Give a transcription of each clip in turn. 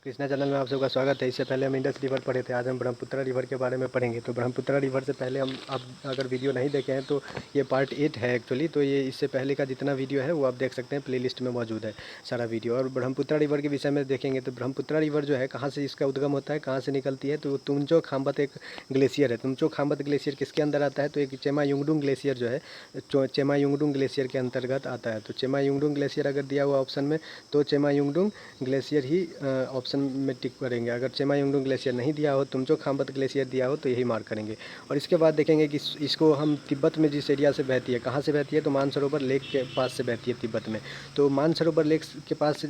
Krishna channel में आप सबका स्वागत है। इससे पहले हम इंडस रिवर पढ़े थे, आज हम ब्रह्मपुत्र रिवर के बारे में पढ़ेंगे। तो ब्रह्मपुत्र रिवर से पहले हम आप अगर वीडियो नहीं देखे हैं तो ये पार्ट 8 है एक्चुअली। तो ये इससे पहले का जितना वीडियो है वो आप देख सकते हैं, प्लेलिस्ट में मौजूद है सारा वीडियो। और ब्रह्मपुत्र रिवर के विषय में देखेंगे तो ब्रह्मपुत्र रिवर जो है कहाँ से इसका उद्गम होता है, कहाँ से निकलती है, तो तुमचो खाम्बत एक ग्लेशियर है। तुमचो खाम्बत ग्लेशियर किसके अंदर आता है, तो एक चेमायुंगडुंग ग्लेशियर जो है चेमायुंगडुंग ग्लेशियर के अंतर्गत आता है। तो चेमायुंगडुंग ग्लेशियर अगर दिया हुआ ऑप्शन में तो चेमायुंगडुंग ग्लेशियर ही ऑप्शन में टिक करेंगे। अगर चेमायुंगडुंग ग्लेशियर नहीं दिया हो, तुमचो खाम्बत ग्लेशियर दिया हो तो यही मार्क करेंगे। और इसके बाद देखेंगे कि इसको हम तिब्बत में जिस एरिया से बहती है, कहाँ से बहती है, तो मानसरोवर लेक के पास से बहती है तिब्बत में। तो मानसरोवर लेक के पास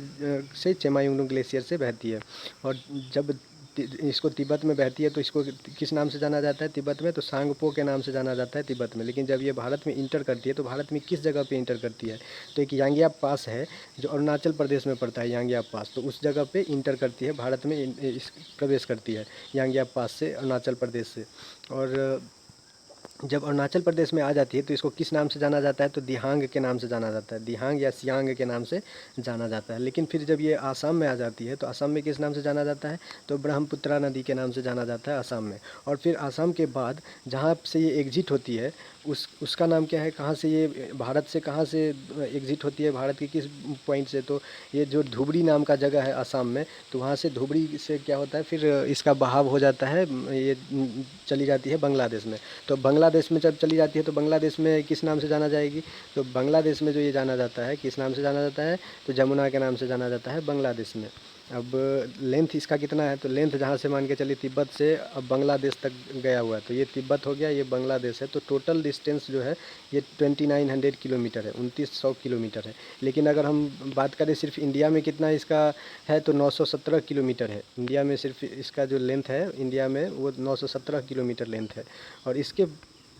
से चेमायुंगडुंग ग्लेशियर से बहती है। और जब इसको तिब्बत में बहती है तो इसको किस नाम से जाना जाता है तिब्बत में, तो सांगपो के नाम से जाना जाता है तिब्बत में। लेकिन जब ये भारत में इंटर करती है तो भारत में किस जगह पे इंटर करती है, तो एक यांग्याप पास है जो अरुणाचल प्रदेश में पड़ता है, यांग्याप पास। तो उस जगह पे इंटर करती है, भारत में प्रवेश करती है यांग्याप पास से, अरुणाचल प्रदेश से। और जब अरुणाचल प्रदेश में आ जाती है तो इसको किस नाम से जाना जाता है, तो दिहांग के नाम से जाना जाता है, दिहांग या सियांग के नाम से जाना जाता है। लेकिन फिर जब ये आसाम में आ जाती है तो आसाम में किस नाम से जाना जाता है, तो ब्रह्मपुत्रा नदी के नाम से जाना जाता है आसाम में। और फिर आसाम के बाद जहाँ से ये एग्जिट होती है उसका नाम क्या है, कहाँ से ये भारत से कहाँ से एग्जिट होती है, भारत के किस पॉइंट से, तो ये जो धुबरी नाम का जगह है आसाम में, तो वहाँ से धुबरी से क्या होता है, फिर इसका बहाव हो जाता है, ये चली जाती है बांग्लादेश में। तो बांग्लादेश में जब चली जाती है तो बांग्लादेश में किस नाम से जाना जाएगी, तो बांग्लादेश में जो ये जाना जाता है किस नाम से जाना जाता है, तो जमुना के नाम से जाना जाता है बांग्लादेश में। अब लेंथ इसका कितना है, तो लेंथ जहाँ से मान के चलिए तिब्बत से अब बांग्लादेश तक गया हुआ है, तो ये तिब्बत हो गया, ये बांग्लादेश है। तो टोटल डिस्टेंस जो है ये 2900 किलोमीटर है, 2900 किलोमीटर है। लेकिन अगर हम बात करें सिर्फ इंडिया में कितना इसका है, तो 917 किलोमीटर है। इंडिया में सिर्फ इसका जो लेंथ है इंडिया में वो 917 किलोमीटर लेंथ है। और इसके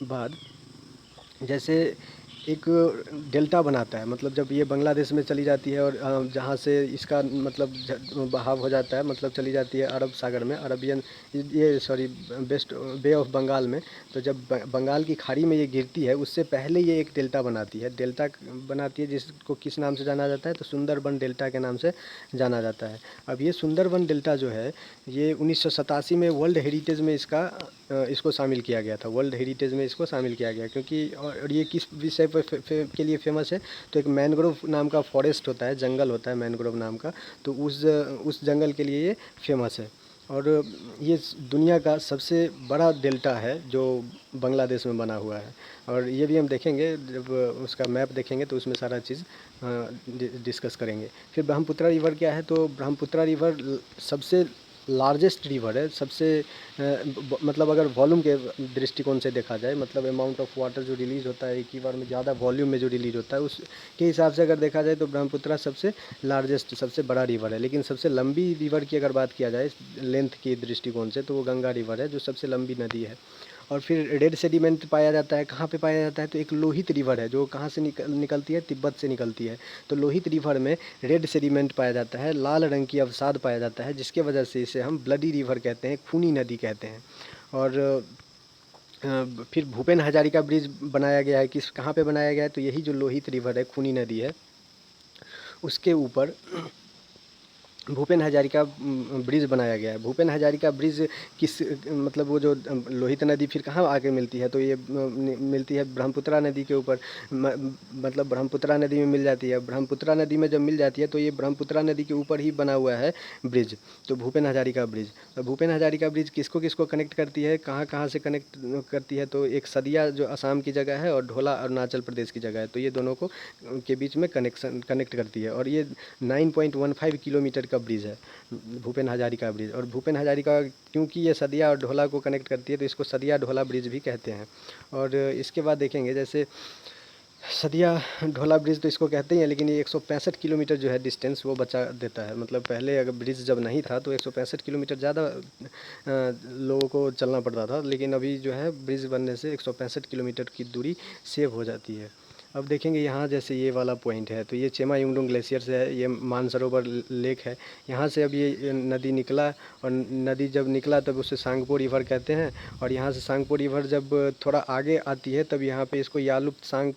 बाद जैसे एक डेल्टा बनाता है, मतलब जब ये बांग्लादेश में चली जाती है और जहाँ से इसका मतलब बहाव हो जाता है, मतलब चली जाती है अरब सागर में, अरबियन ये sorry west Bay of Bengal में। तो जब बंगाल की खाड़ी में ये गिरती है उससे पहले ये एक डेल्टा बनाती है, डेल्टा बनाती है जिसको किस नाम से जाना जाता है, तो सुंदरबन डेल्टा के नाम से जाना जाता है। अब ये सुंदरबन डेल्टा जो है ये 1987 में वर्ल्ड हेरिटेज में इसको शामिल किया गया था, वर्ल्ड हेरिटेज में इसको शामिल किया गया। क्योंकि और ये किस विषय पर के लिए फेमस है, तो एक मैनग्रोव नाम का फॉरेस्ट होता है, जंगल होता है मैनग्रोव नाम का, तो उस जंगल के लिए ये फेमस है। और ये दुनिया का सबसे बड़ा डेल्टा है जो बांग्लादेश में बना हुआ है। और ये भी हम देखेंगे, जब उसका मैप देखेंगे तो उसमें सारा चीज़ डिस्कस करेंगे। फिर ब्रह्मपुत्रा रिवर क्या है, तो ब्रह्मपुत्रा रिवर सबसे लार्जेस्ट रिवर है, सबसे मतलब अगर वॉल्यूम के दृष्टिकोण से देखा जाए, मतलब अमाउंट ऑफ वाटर जो रिलीज़ होता है एक ही बार में, ज़्यादा वॉल्यूम में जो रिलीज होता है उसके हिसाब से अगर देखा जाए तो ब्रह्मपुत्रा सबसे लार्जेस्ट सबसे बड़ा रिवर है। लेकिन सबसे लंबी रिवर की अगर बात किया जाए लेंथ के दृष्टिकोण से, तो वो गंगा रिवर है जो सबसे लंबी नदी है। और फिर रेड सेडिमेंट पाया जाता है, कहाँ पे पाया जाता है, तो एक लोहित रिवर है जो कहाँ से निकलती है, तिब्बत से निकलती है। तो लोहित रिवर में रेड सेडिमेंट पाया जाता है, लाल रंग की अवसाद पाया जाता है, जिसके वजह से इसे हम ब्लडी रिवर कहते हैं, खूनी नदी कहते हैं। और फिर भूपेन हजारिका ब्रिज बनाया गया है, किस कहाँ पे बनाया गया है, तो यही जो लोहित रिवर है, खूनी नदी है, उसके ऊपर भूपेन हजारिका ब्रिज बनाया गया है। भूपेन हजारिका ब्रिज किस मतलब वो जो लोहित नदी फिर कहाँ आके मिलती है, तो ये मिलती है ब्रह्मपुत्रा नदी के ऊपर, मतलब ब्रह्मपुत्रा नदी में मिल जाती है। ब्रह्मपुत्रा नदी में जब मिल जाती है तो ये ब्रह्मपुत्रा नदी के ऊपर ही बना हुआ है ब्रिज, तो भूपेन हजारिका ब्रिज। तो भूपेन हजारिका ब्रिज किसको किसको कनेक्ट करती है, कहाँ कहाँ से कनेक्ट करती है, तो एक सदिया जो असम की जगह है और ढोला अरुणाचल प्रदेश की जगह है, तो ये दोनों को के बीच में कनेक्ट करती है। और ये 9.15 किलोमीटर का ब्रिज है भूपेन हजारिका ब्रिज। और भूपेन हजारिका क्योंकि ये सदिया और ढोला को कनेक्ट करती है तो इसको सदिया ढोला ब्रिज भी कहते हैं। और इसके बाद देखेंगे जैसे सदिया ढोला ब्रिज तो इसको कहते ही हैं, लेकिन ये 165 किलोमीटर जो है डिस्टेंस वो बचा देता है। मतलब पहले अगर ब्रिज जब नहीं था तो 165 किलोमीटर ज़्यादा लोगों को चलना पड़ता था, लेकिन अभी जो है ब्रिज बनने से 165 किलोमीटर की दूरी सेव हो जाती है। अब देखेंगे यहाँ जैसे ये वाला पॉइंट है, तो ये चेमा युंगडुंग ग्लेशियर से है, ये मानसरोवर लेक है। यहाँ से अब ये नदी निकला, और नदी जब निकला तब उसे सांगपो रिवर कहते हैं। और यहाँ से सांगपो रिवर जब थोड़ा आगे आती है तब यहाँ पे इसको यालुप सांग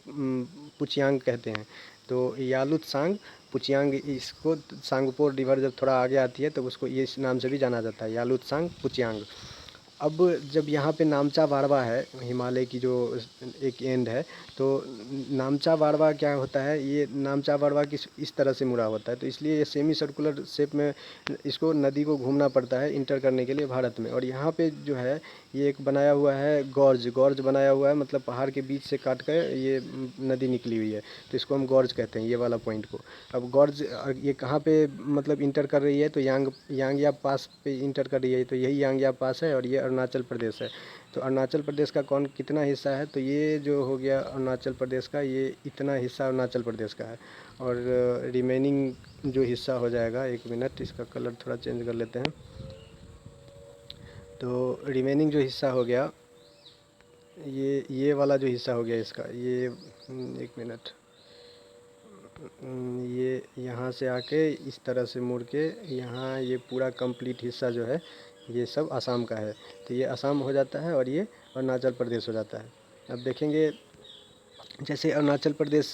पुचियांग कहते हैं। तो यालुत सांग पुचियांग, इसको सांगपो रिवर जब थोड़ा आगे आती है तब उसको ये इस नाम से भी जाना जाता है, यालुत सांग पुचियांग। अब जब यहाँ पे नामचा बाड़वा है, हिमालय की जो एक एंड है, तो नामचा बाड़वा क्या होता है, ये नामचा बाड़वा किस इस तरह से मुड़ा होता है, तो इसलिए ये सेमी सर्कुलर शेप में इसको नदी को घूमना पड़ता है इंटर करने के लिए भारत में। और यहाँ पे जो है ये एक बनाया हुआ है गॉर्ज, गॉर्ज बनाया हुआ है, मतलब पहाड़ के बीच से काट कर ये नदी निकली हुई है, तो इसको हम गॉर्ज कहते हैं, ये वाला पॉइंट को। अब गॉर्ज ये कहाँ पे मतलब इंटर कर रही है, तो यांगया पास पे इंटर कर रही है, तो यही यांगया पास है, और ये अरुणाचल प्रदेश है। तो अरुणाचल प्रदेश का कौन कितना हिस्सा है, तो ये जो हो गया अरुणाचल प्रदेश का, ये इतना हिस्सा अरुणाचल प्रदेश का है। और रिमेनिंग जो हिस्सा हो जाएगा, 1 मिनट इसका कलर थोड़ा चेंज कर लेते हैं। तो रिमेनिंग जो हिस्सा हो गया, ये वाला जो हिस्सा हो गया इसका, ये 1 मिनट, ये यहाँ से आके इस तरह से मुड़ के यहाँ ये पूरा कंप्लीट हिस्सा जो है ये सब असम का है। तो ये असम हो जाता है और ये अरुणाचल प्रदेश हो जाता है। अब देखेंगे जैसे अरुणाचल प्रदेश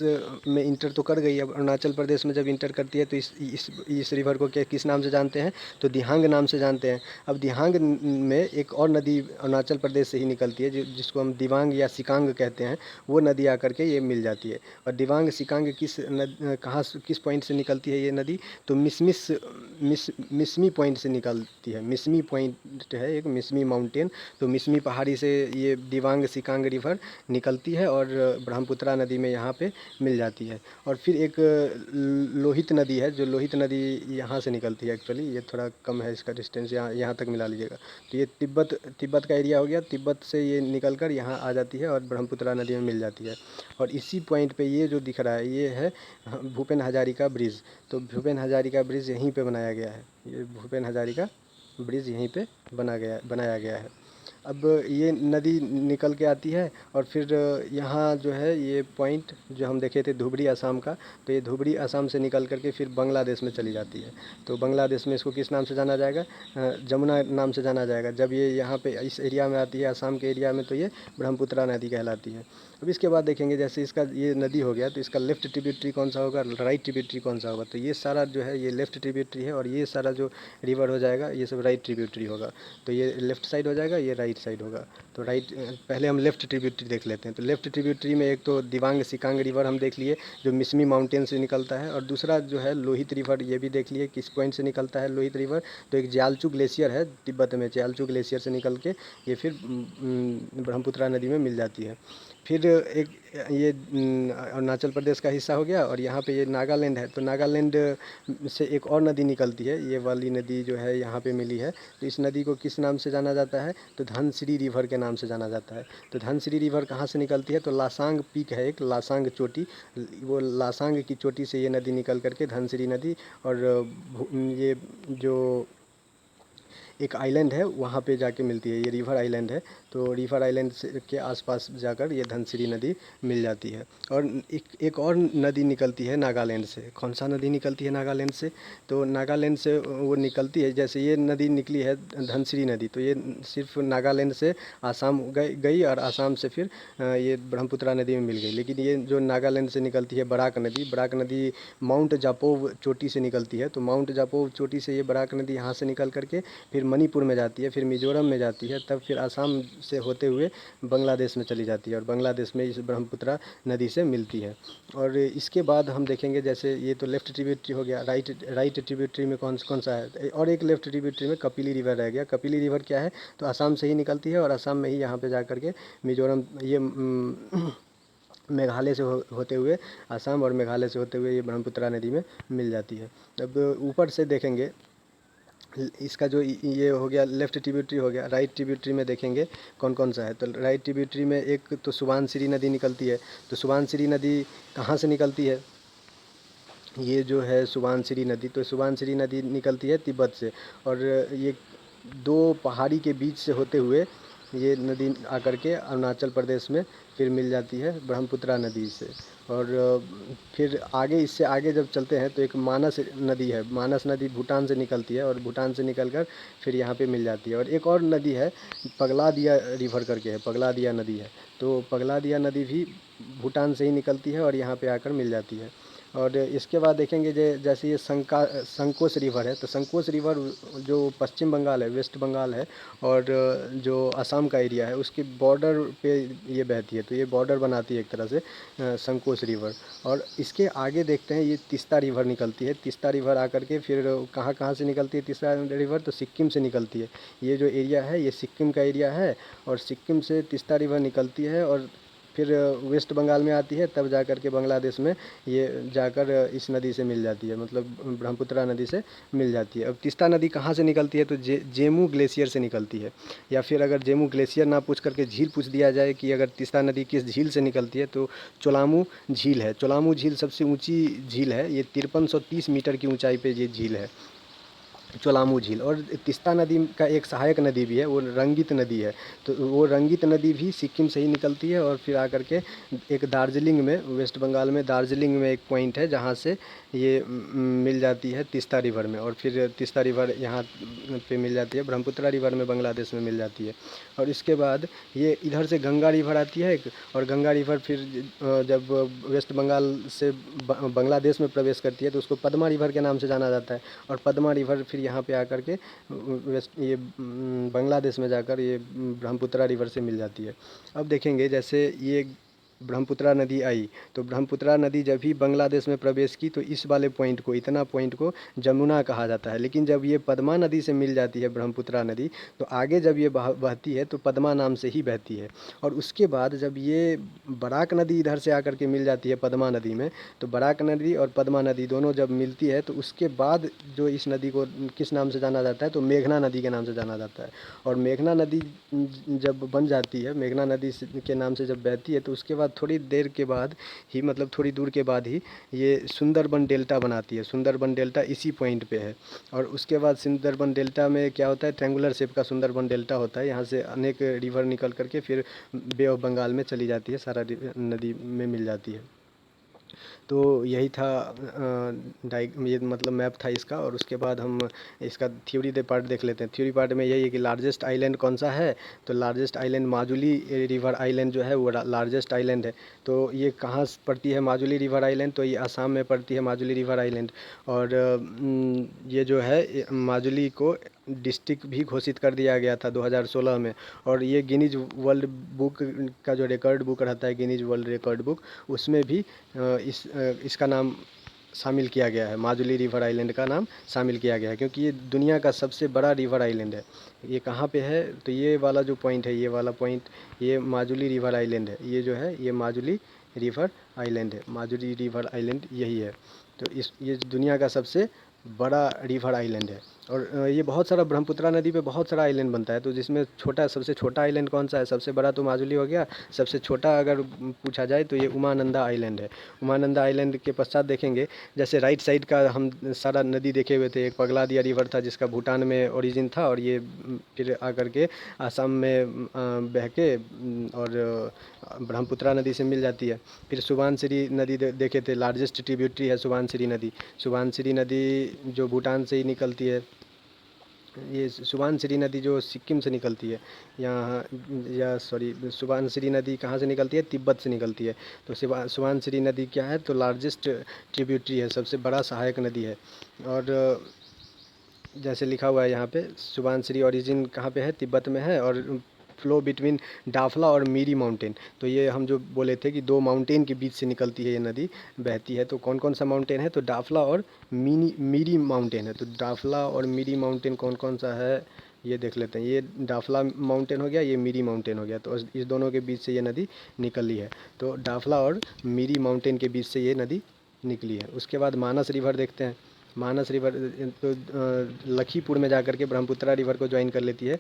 में इंटर तो कर गई, अब अरुणाचल प्रदेश में जब इंटर करती है तो इस रिवर को क्या किस नाम से जानते हैं, तो दिहांग नाम से जानते हैं। अब दिहांग में एक और नदी अरुणाचल प्रदेश से ही निकलती है जिसको हम दिबांग या सिकांग कहते हैं, वो नदी आकर के ये मिल जाती है। और दिबांग सिकांग किस पॉइंट से निकलती है ये नदी, तो मिसमी पॉइंट से निकलती है। मिसमी पॉइंट है एक, मिसमी माउंटेन, तो मिसमी पहाड़ी से ये दिबांग सिकांग रिवर निकलती है और ब्रह्मपुत्रा नदी में यहाँ पे मिल जाती है। और फिर एक लोहित नदी है, जो लोहित नदी यहाँ से निकलती है, एक्चुअली ये थोड़ा कम है इसका डिस्टेंस, यहाँ तक मिला लीजिएगा। तो ये तिब्बत का एरिया हो गया, तिब्बत से ये निकल कर यहाँ आ जाती है और ब्रह्मपुत्रा नदी में मिल जाती है। और इसी पॉइंट पे ये जो दिख रहा है ये है भूपेन हजारिका ब्रिज। तो भूपेन हजारिका ब्रिज यहीं पे बनाया गया है, ये भूपेन हजारिका ब्रिज यहीं पे बनाया गया है। अब ये नदी निकल के आती है और फिर यहाँ जो है ये पॉइंट जो हम देखे थे धुबरी असम का, तो ये धुबरी असम से निकल करके फिर बांग्लादेश में चली जाती है। तो बांग्लादेश में इसको किस नाम से जाना जाएगा, जमुना नाम से जाना जाएगा। जब ये यहाँ पे इस एरिया में आती है असम के एरिया में, तो ये ब्रह्मपुत्रा नदी कहलाती है। अब इसके बाद देखेंगे जैसे इसका ये नदी हो गया, तो इसका लेफ़्ट ट्रिब्यूटरी कौन सा होगा, राइट ट्रिब्यूटरी कौन सा होगा, तो ये सारा जो है ये लेफ़्ट ट्रिब्यूटरी है, और ये सारा जो रिवर हो जाएगा ये सब राइट ट्रिब्यूटरी होगा। तो ये लेफ़्ट साइड हो जाएगा, ये राइट साइड होगा। तो राइट पहले हम लेफ़्ट ट्रिब्यूटरी देख लेते हैं। तो लेफ़्ट ट्रिब्यूटरी में एक तो दिबांग सिकांग रिवर हम देख लिए जो मिसमी माउंटेन से निकलता है, और दूसरा जो है लोहित रिवर, ये भी देख लिए किस पॉइंट से निकलता है लोहित रिवर। तो एक ज्यालचू ग्लेशियर है तिब्बत में, ज्यालचू ग्लेशियर से निकल के ये फिर ब्रह्मपुत्रा नदी में मिल जाती है। फिर एक ये अरुणाचल प्रदेश का हिस्सा हो गया, और यहाँ पे ये नागालैंड है, तो नागालैंड से एक और नदी निकलती है, ये वाली नदी जो है यहाँ पे मिली है। तो इस नदी को किस नाम से जाना जाता है, तो धनसिरी रिवर के नाम से जाना जाता है। तो धनसिरी रिवर कहाँ से निकलती है, तो लासांग पीक है एक, लासांग चोटी, वो लासांग की चोटी से ये नदी निकल करके धनसिरी नदी, और ये जो एक आइलैंड है वहाँ पे जाके मिलती है, ये रिवर आइलैंड है। तो रिवर आइलैंड से के आसपास जाकर ये धनसिरी नदी मिल जाती है। और एक और नदी निकलती है नागालैंड से। कौन सा नदी निकलती है नागालैंड से, तो नागालैंड से वो निकलती है, जैसे ये नदी निकली है धनसिरी नदी, तो ये सिर्फ नागालैंड से आसाम गई और आसाम से फिर ये ब्रह्मपुत्रा नदी में मिल गई। लेकिन ये जो नागालैंड से निकलती है बराक नदी माउंट जापोव चोटी से निकलती है। तो माउंट जापोव चोटी से ये बराक नदी यहाँ से निकल करके फिर मणिपुर में जाती है, फिर मिजोरम में जाती है, तब फिर असम से होते हुए बांग्लादेश में चली जाती है, और बांग्लादेश में इस ब्रह्मपुत्रा नदी से मिलती है। और इसके बाद हम देखेंगे जैसे ये तो लेफ़्ट ट्रिब्यूटरी हो गया, राइट ट्रिब्यूटरी में कौन सा है, और एक लेफ़्ट ट्रिब्यूटरी में कपिली रिवर रह गया। कपिली रिवर क्या है, तो असम से ही निकलती है, और असम में ही यहाँ पे जा करके मिजोरम ये मेघालय से होते हुए असम और मेघालय से होते हुए ये ब्रह्मपुत्रा नदी में मिल जाती है। अब ऊपर से देखेंगे इसका जो ये हो गया लेफ़्ट ट्रिब्यूटरी हो गया, राइट ट्रिब्यूटरी में देखेंगे कौन कौन सा है। तो राइट ट्रिब्यूटरी में एक तो सुबानसिरी नदी निकलती है। तो सुबानसिरी नदी कहाँ से निकलती है, ये जो है सुबानसिरी नदी, तो सुबानसिरी नदी निकलती है तिब्बत से, और ये दो पहाड़ी के बीच से होते हुए ये नदी आकर के अरुणाचल प्रदेश में फिर मिल जाती है ब्रह्मपुत्रा नदी से। और फिर आगे, इससे आगे जब चलते हैं तो एक मानस नदी है। मानस नदी भूटान से निकलती है और भूटान से निकलकर फिर यहाँ पे मिल जाती है। और एक और नदी है, पगलादिया रिवर करके है, पगलादिया नदी है। तो पगलादिया नदी भी भूटान से ही निकलती है और यहाँ पे आकर मिल जाती है। और इसके बाद देखेंगे जैसे ये संकोश रिवर है, तो संकोश रिवर जो पश्चिम बंगाल है, वेस्ट बंगाल है, और जो असम का एरिया है उसके बॉर्डर पे ये बहती है। तो ये बॉर्डर बनाती है एक तरह से संकोश रिवर। और इसके आगे देखते हैं ये तीस्ता रिवर निकलती है। तीस्ता रिवर आकर के फिर कहाँ कहाँ से निकलती है तीस्ता रिवर, तो सिक्किम से निकलती है। ये जो एरिया है ये सिक्किम का एरिया है, और सिक्किम से तीस्ता रिवर निकलती है और फिर वेस्ट बंगाल में आती है, तब जा कर के बांग्लादेश में ये जाकर इस नदी से मिल जाती है, मतलब ब्रह्मपुत्रा नदी से मिल जाती है। अब तीस्ता नदी कहाँ से निकलती है, तो जेमू ग्लेशियर से निकलती है। या फिर अगर जेमू ग्लेशियर ना पूछ करके झील पूछ दिया जाए कि अगर तीस्ता नदी किस झील से निकलती है, तो चोलामू झील है। चोलामू झील सबसे ऊंची झील है, ये 5330 मीटर की ऊंचाई पे ये झील है, चोलामू झील। और तीस्ता नदी का एक सहायक नदी भी है, वो रंगित नदी है। तो वो रंगित नदी भी सिक्किम से ही निकलती है और फिर आकर के एक दार्जिलिंग में, वेस्ट बंगाल में दार्जिलिंग में एक पॉइंट है जहाँ से ये मिल जाती है तीस्ता रिवर में। और फिर तीस्ता रिवर यहाँ पे मिल जाती है, ब्रह्मपुत्रा रिवर में बांग्लादेश में मिल जाती है। और इसके बाद ये इधर से गंगा रिवर आती है एक, और गंगा रिवर फिर जब वेस्ट बंगाल से बांग्लादेश में प्रवेश करती है तो उसको पद्मा रिवर के नाम से जाना जाता है। और पद्मा रिवर फिर यहाँ पे आकर के वेस्ट ये बांग्लादेश में जाकर ये ब्रह्मपुत्रा रिवर से मिल जाती है। अब देखेंगे जैसे ये ब्रह्मपुत्रा नदी आई, तो ब्रह्मपुत्रा नदी जब भी बांग्लादेश में प्रवेश की तो इस वाले पॉइंट को, इतना पॉइंट को जमुना कहा जाता है। लेकिन जब ये पद्मा नदी से मिल जाती है ब्रह्मपुत्रा नदी, तो आगे जब ये बहती है तो पद्मा नाम से ही बहती है। और उसके बाद जब ये बराक नदी इधर से आकर के मिल जाती है पद्मा नदी में, तो बराक नदी और पद्मा नदी दोनों जब मिलती है तो उसके बाद जो इस नदी को किस नाम से जाना जाता है, तो मेघना नदी के नाम से जाना जाता है। और मेघना नदी जब बन जाती है, मेघना नदी के नाम से जब बहती है, तो उसके बाद थोड़ी देर के बाद ही, मतलब थोड़ी दूर के बाद ही ये सुंदरबन डेल्टा बनाती है। सुंदरबन डेल्टा इसी पॉइंट पे है। और उसके बाद सुंदरबन डेल्टा में क्या होता है, ट्रैंगुलर शेप का सुंदरबन डेल्टा होता है। यहाँ से अनेक रिवर निकल करके फिर बे ऑफ बंगाल में चली जाती है, सारा नदी में मिल जाती है। तो यही था ये मतलब मैप था इसका। और उसके बाद हम इसका थ्योरी दे पार्ट देख लेते हैं। थ्योरी पार्ट में यही है कि लार्जेस्ट आइलैंड कौन सा है, तो largest island Majuli river island जो है वो लार्जेस्ट आइलैंड है। तो ये कहाँ पड़ती है माजुली रिवर आइलैंड, तो ये असम में पड़ती है माजुली रिवर आइलैंड। और ये जो है माजुली को डिस्ट्रिक्ट भी घोषित कर दिया गया था 2016 में। और ये गिनीज वर्ल्ड बुक का जो रिकॉर्ड बुक रहता है, गिनीज वर्ल्ड रिकॉर्ड बुक, उसमें भी इसका नाम शामिल किया गया है, माजुली रिवर आइलैंड का नाम शामिल किया गया है, क्योंकि ये दुनिया का सबसे बड़ा रिवर आइलैंड है। ये कहाँ पे है, तो ये वाला जो पॉइंट है, ये वाला पॉइंट, ये माजुली रिवर आइलैंड है। ये जो है ये माजुली रिवर आइलैंड है, माजुली रिवर आइलैंड यही है। तो ये दुनिया का सबसे बड़ा रिवर आइलैंड है। और ये बहुत सारा ब्रह्मपुत्रा नदी पे बहुत सारा आइलैंड बनता है। तो जिसमें सबसे छोटा आइलैंड कौन सा है, सबसे बड़ा तो माजुली हो गया, सबसे छोटा अगर पूछा जाए तो ये उमानंदा आइलैंड है। उमानंदा आइलैंड के पश्चात देखेंगे, जैसे राइट साइड का हम सारा नदी देखे हुए थे, एक पगलादिया रिवर था जिसका भूटान में ओरिजिन था, और ये फिर आकर के असम में बह के और ब्रह्मपुत्रा नदी से मिल जाती है। फिर सुबानसिरी नदी देखे थे, लार्जेस्ट ट्रिब्यूटरी है सुबानसिरी नदी। सुबानसिरी नदी जो भूटान से ही निकलती है। ये सुबानसिरी नदी जो सिक्किम से निकलती है, यहाँ या सॉरी सुबानसिरी नदी कहाँ से निकलती है, तिब्बत से निकलती है। तो सुबानसिरी नदी क्या है, तो लार्जेस्ट ट्रिब्यूटरी है, सबसे बड़ा सहायक नदी है। और जैसे लिखा हुआ है यहाँ पे, सुबानसिरी ओरिजिन कहाँ पे है, तिब्बत में है, और फ्लो बिटवीन डाफला और मीरी माउंटेन। तो ये हम जो बोले थे कि दो माउंटेन के बीच से निकलती है ये नदी, बहती है। तो कौन कौन सा माउंटेन है, तो डाफला और मीरी माउंटेन है। तो डाफला और मीरी माउंटेन कौन कौन सा है ये देख लेते हैं। ये डाफला माउंटेन हो गया, ये मीरी माउंटेन हो गया। तो इस दोनों के बीच से ये नदी निकली है। तो डाफला और मीरी माउंटेन के बीच से ये नदी निकली है। उसके बाद मानस रिवर देखते हैं। मानस रिवर तो लखीपुर में जाकर के ब्रह्मपुत्रा रिवर को ज्वाइन कर लेती है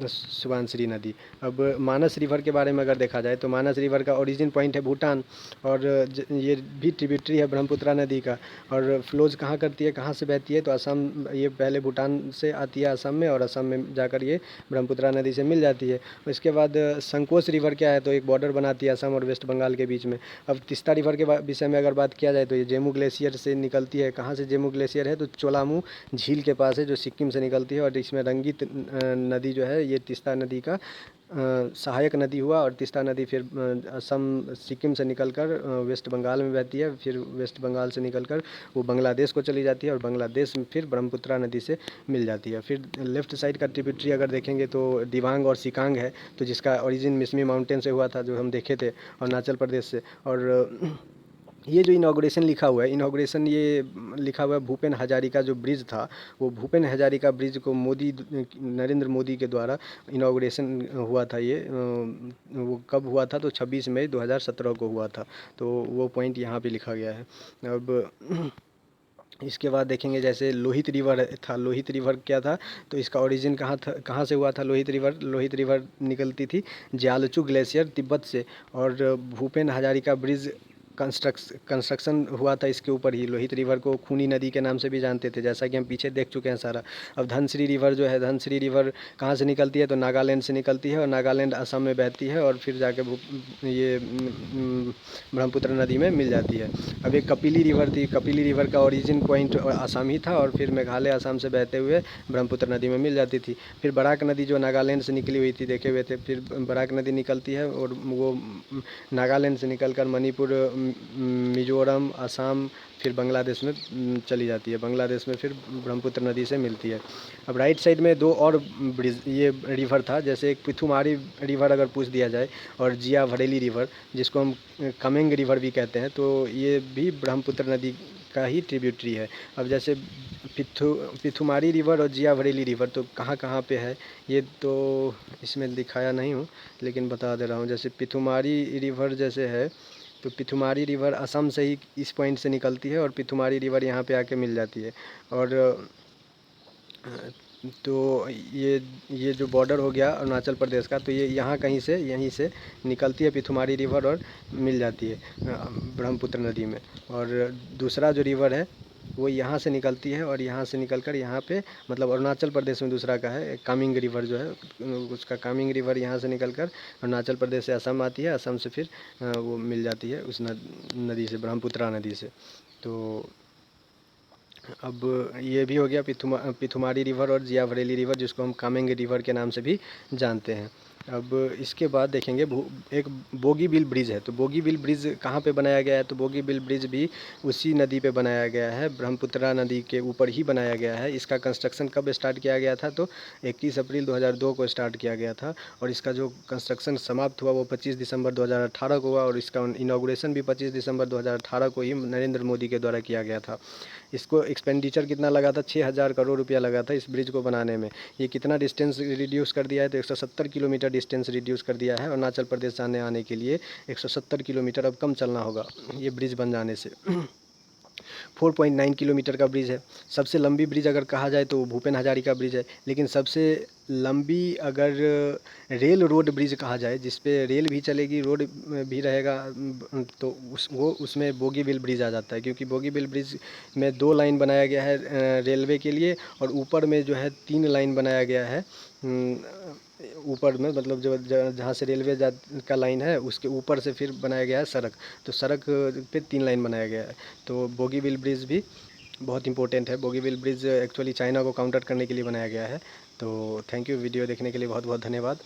सुबनसिरी नदी। अब मानस रिवर के बारे में अगर देखा जाए तो मानस रिवर का ओरिजिन पॉइंट है भूटान, और ये भी ट्रिब्यूटरी है ब्रह्मपुत्रा नदी का। और फ्लोज कहाँ करती है, कहाँ से बहती है, तो असम, ये पहले भूटान से आती है असम में, और असम में जाकर ये ब्रह्मपुत्रा नदी से मिल जाती है। उसके बाद संकोच रिवर क्या है, तो एक बॉर्डर बनाती है असम और वेस्ट बंगाल के बीच में। अब तीस्ता रिवर के विषय में अगर बात किया जाए तो ये जेमू ग्लेशियर से निकलती है। कहाँ से जेमू ग्लेशियर है, तो चोलामू झील के पास है, जो सिक्किम से निकलती है। और इसमें रंगीत नदी जो है ये तीस्ता नदी का सहायक नदी हुआ, और तीस्ता नदी फिर असम सिक्किम से निकलकर वेस्ट बंगाल में बहती है। फिर वेस्ट बंगाल से निकलकर वो बांग्लादेश को चली जाती है, और बांग्लादेश में फिर ब्रह्मपुत्रा नदी से मिल जाती है। फिर लेफ्ट साइड का ट्रिब्यूटरी अगर देखेंगे तो दिबांग और सिकांग है, तो जिसका ओरिजिन मिसमी माउंटेन से हुआ था, जो हम देखे थे, अरुणाचल प्रदेश से। और ये जो इनाग्रेशन लिखा हुआ है, इनाग्रेशन ये लिखा हुआ है भूपेन हजारिका जो ब्रिज था, वो भूपेन हजारिका ब्रिज को नरेंद्र मोदी के द्वारा इनाग्रेशन हुआ था। ये वो कब हुआ था, तो 26 मई 2017 को हुआ था। तो वो पॉइंट यहाँ पे लिखा गया है। अब इसके बाद देखेंगे जैसे लोहित रिवर था। लोहित रिवर क्या था, तो इसका ओरिजिन कहाँ था, कहाँ से हुआ था लोहित रिवर निकलती थी ज्यालचू ग्लेशियर तिब्बत से, और भूपेन हजारिका ब्रिज कंस्ट्रक्शन हुआ था इसके ऊपर ही। लोहित रिवर को खूनी नदी के नाम से भी जानते थे, जैसा कि हम पीछे देख चुके हैं सारा। अब धनसिरी रिवर जो है, धनसिरी रिवर कहाँ से निकलती है, तो नागालैंड से निकलती है, और नागालैंड असम में बहती है, और फिर जाके ये ब्रह्मपुत्र नदी में मिल जाती है। अब एक कपिली रिवर थी, कपिली रिवर का ओरिजिन पॉइंट असम ही था, और फिर मेघालय असम से बहते हुए ब्रह्मपुत्र नदी में मिल जाती थी। फिर बराक नदी जो नागालैंड से निकली हुई थी, देखे हुए थे, फिर बराक नदी निकलती है, और वो नागालैंड से निकलकर मणिपुर, मिजोरम, असम, फिर बांग्लादेश में चली जाती है। बांग्लादेश में फिर ब्रह्मपुत्र नदी से मिलती है। अब राइट साइड में दो और ब्रिज ये रिवर था, जैसे एक पिथुमारी रिवर अगर पूछ दिया जाए, और जिया भरेली रिवर, जिसको हम कमेंग रिवर भी कहते हैं, तो ये भी ब्रह्मपुत्र नदी का ही ट्रिब्यूटरी है। अब जैसे पिथुमारी रिवर और जिया भरेली रिवर तो कहाँ कहाँ पे है, ये तो इसमें दिखाया नहीं हूँ, लेकिन बता दे रहा हूँ। जैसे पिथुमारी रिवर जैसे है, तो पिथुमारी रिवर असम से ही इस पॉइंट से निकलती है, और पिथुमारी रिवर यहाँ पे आके मिल जाती है। और तो ये जो बॉर्डर हो गया अरुणाचल प्रदेश का, तो ये यहाँ कहीं से, यहीं से निकलती है पिथुमारी रिवर, और मिल जाती है ब्रह्मपुत्र नदी में। और दूसरा जो रिवर है वो यहाँ से निकलती है, और यहाँ से निकलकर यहाँ पे, मतलब अरुणाचल प्रदेश में दूसरा का है कामिंग रिवर जो है, उसका कामिंग रिवर यहाँ से निकलकर अरुणाचल प्रदेश से असम आती है, असम से फिर वो मिल जाती है उस नदी से, ब्रह्मपुत्रा नदी से। तो अब ये भी हो गया पिथुमारी रिवर और जिया भरेली रिवर, जिसको हम कामेंग रिवर के नाम से भी जानते हैं। अब इसके बाद देखेंगे एक बोगीबिल ब्रिज है। तो बोगीबिल ब्रिज कहाँ पे बनाया गया है, तो बोगीबिल ब्रिज भी उसी नदी पे बनाया गया है, ब्रह्मपुत्रा नदी के ऊपर ही बनाया गया है। इसका कंस्ट्रक्शन कब स्टार्ट किया गया था, तो 21 अप्रैल 2002 को स्टार्ट किया गया था, और इसका जो कंस्ट्रक्शन समाप्त हुआ वो 25 दिसंबर 2018 को हुआ, और इसका इनाग्रेशन भी 25 दिसंबर 2018 को ही नरेंद्र मोदी के द्वारा किया गया था। इसको एक्सपेंडिचर कितना लगा था, 6000 करोड़ रुपया लगा था इस ब्रिज को बनाने में। ये कितना डिस्टेंस रिड्यूस कर दिया है, तो 170 किलोमीटर डिस्टेंस रिड्यूस कर दिया है। अरुणाचल प्रदेश जाने आने के लिए 170 किलोमीटर अब कम चलना होगा ये ब्रिज बन जाने से। 4.9 किलोमीटर का ब्रिज है। सबसे लंबी ब्रिज अगर कहा जाए तो भूपेन हजारिका ब्रिज है, लेकिन सबसे लंबी अगर रेल रोड ब्रिज कहा जाए, जिस पे रेल भी चलेगी, रोड भी रहेगा, तो उसमें बोगीबिल ब्रिज आ जाता है, क्योंकि बोगीबिल ब्रिज में 2 लाइन बनाया गया है रेलवे के लिए, और ऊपर में जो है 3 लाइन बनाया गया है। ऊपर में मतलब जो जहाँ से रेलवे का लाइन है उसके ऊपर से फिर बनाया गया है सड़क, तो सड़क पे 3 लाइन बनाया गया है। तो बोगीबिल ब्रिज भी बहुत इंपॉर्टेंट है। बोगीबिल ब्रिज एक्चुअली चाइना को काउंटर करने के लिए बनाया गया है। तो थैंक यू, वीडियो देखने के लिए बहुत बहुत धन्यवाद।